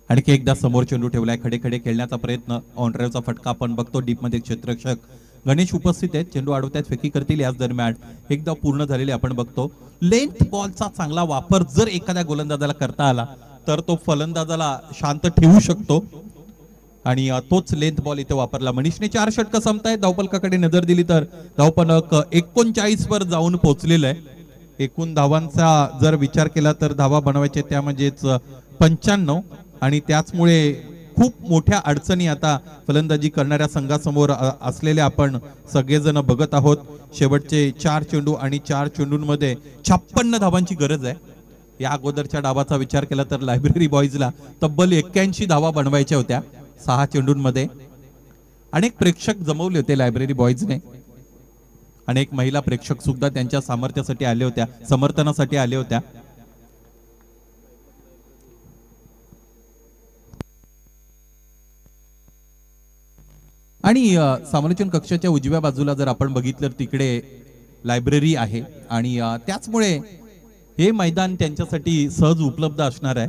आणखी एकदा समोर चेंडू ठेवलाय. खडे खडे खेळण्याचा प्रयत्न. ऑन ड्राईव्हचा फटका आपण बघतो. डीप मध्ये क्षेत्ररक्षक गणेश उपस्थित आहेत. चेंडू अडवतात, फेकी करतील. याच दरम्यान एकदा पूर्ण झालेले आपण बघतो. लेंथ बॉलचा चांगला वापर जर एखाद्या गोलंदाजाला करता आला तर तो फलंदाजाला शांत ठेवू शकतो आणि तोच लेंथ बॉल इथे वापरला. मनीषने 4 षटकं संपतायत. धावफलकाकडे नजर दिली तर धावफलक 39 वर जाऊन पोहोचलेलं आहे. एकूण धावांचा जर विचार केला तर धावा बनवायचे त्या म्हणजेच 95 आणि त्याचमुळे खूप मोठ्या अडचणी आता फलंदाजी करणाऱ्या संघासमोर असलेल्या आपण सगळेजण बघत आहोत. शेवटचे 4 चेंडू आणि 4 चेंडूंमध्ये 56 धावांची गरज आहे. या अगोदरच्या डावाचा विचार केला तर लायब्ररी बॉईजला तब्बल 81 धावा बनवायच्या होत्या 6 चेंडूंमध्ये. अनेक प्रेक्षक जमवले होते लायब्ररी बॉईजने. अनेक महिला प्रेक्षक सुद्धा त्यांच्या सामर्थ्यासाठी आले होत्या, समर्थनासाठी आले होत्या. आणि समालोचन कक्षाच्या उजव्या बाजूला जर आपण बघितलं तिकडे लायब्ररी आहे आणि त्याचमुळे हे मैदान त्यांच्यासाठी सहज उपलब्ध असणार आहे.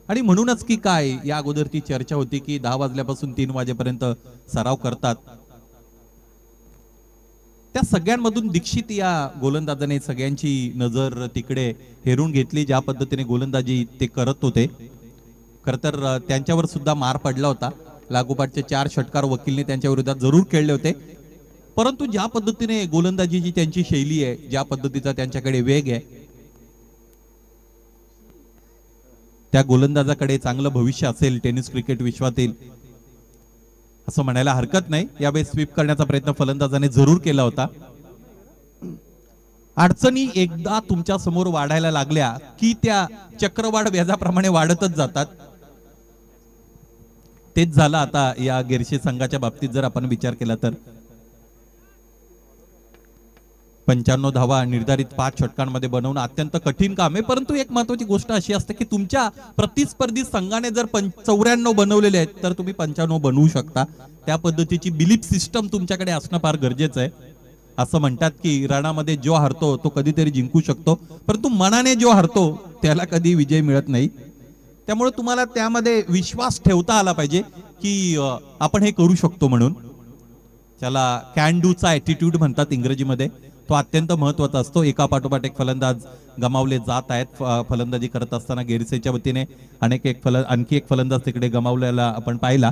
आणि म्हणूनच की काय या अगोदर ती चर्चा होती की 10 वाजल्यापासून 3 वाजेपर्यंत सराव करतात. त्या सगळ्यांमधून दीक्षित या गोलंदाजाने सगळ्यांची नजर तिकडे हेरून घेतली. ज्या पद्धतीने गोलंदाजी ते करत होते, खरं तर त्यांच्यावर सुद्धा मार पडला होता. लागोपाठचे 4 षटकार वकीलने त्यांच्या विरोधात जरूर खेळले होते, परंतु ज्या पद्धतीने गोलंदाजीची त्यांची शैली आहे, ज्या पद्धतीचा त्यांच्याकडे वेग आहे, त्या गोलंदाजाकडे चांगलं भविष्य असेल टेनिस क्रिकेट विश्वातील असं म्हणायला हरकत नाही. यावेळेस स्वीप करण्याचा प्रयत्न फलंदाजाने जरूर केला होता. अडचणी एकदा तुमच्या समोर वाढायला लागल्या की त्या चक्रवाढ व्याजाप्रमाणे वाढतच जातात. तेच झालं आता या गिरशे संघाच्या बाबतीत जर आपण विचार केला तर. 95 धावा निर्धारित 5 षटकांमध्ये बनवणं अत्यंत कठीण काम आहे. परंतु एक महत्वाची गोष्ट अशी असते की तुमच्या प्रतिस्पर्धी संघाने जर 94 बनवलेले आहेत तर तुम्ही 95 बनवू शकता. त्या पद्धतीची बिलीफ सिस्टम तुमच्याकडे असणं फार गरजेचं आहे. असं म्हणतात की रणामध्ये जो हरतो तो कधीतरी जिंकू शकतो, परंतु मनाने जो हरतो त्याला कधी विजय मिळत नाही. त्यामुळे तुम्हाला त्यामध्ये विश्वास ठेवता आला पाहिजे की आपण हे करू शकतो म्हणून. त्याला कॅन डूचा ॲटिट्यूड म्हणतात इंग्रजीमध्ये. तो अत्यंत महत्वाचा असतो. एका पाठोपाठ एक फलंदाज गमावले जात आहेत फलंदाजी करत असताना गेरसेच्या वतीने. आणखी एक फलंदाज तिकडे गमावलेला आपण पाहिला.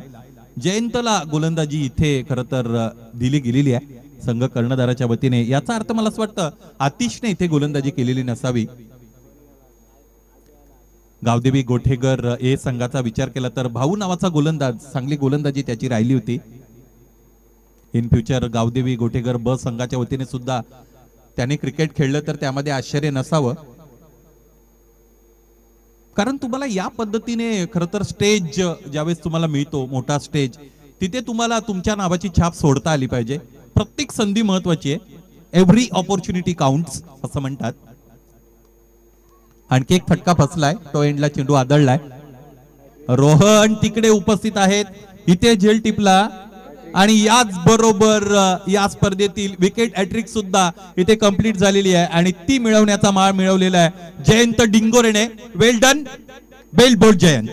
जयंतला गोलंदाजी इथे खरं तर दिली गेलेली आहे संघ कर्णधाराच्या वतीने. याचा अर्थ मला असं वाटतं आतिशने इथे गोलंदाजी केलेली नसावी. गावदेवी गोठेकर ए संघाचा विचार केला तर भाऊ नावाचा गोलंदाज, चांगली गोलंदाजी त्याची राहिली होती. इन फ्युचर गावदेवी गोठेकर ब संघाच्या वतीने सुद्धा त्याने क्रिकेट खेळलं तर त्यामध्ये आश्चर्य नसावं. कारण तुम्हाला या पद्धतीने खरं तर स्टेज ज्यावेळेस तुम्हाला मिळतो, मोठा स्टेज, तिथे तुम्हाला तुमच्या नावाची छाप सोडता आली पाहिजे. प्रत्येक संधी महत्वाची आहे. एव्हरी ऑपॉर्च्युनिटी काउंट्स असं म्हणतात. आणखी एक फटका फसलाय, तो एंडला चेंडू आदळलाय. रोहन तिकडे उपस्थित आहेत, इथे झेल टिपला आणि याच बरोबर या स्पर्धेतील विकेट हॅट्रिक सुद्धा इथे कंप्लीट झालेली आहे आणि ती मिळवण्याचा माळ मिळवलेला आहे जयंत डिंगोरेने. वेल डन, बेल बोर्ड जयंत.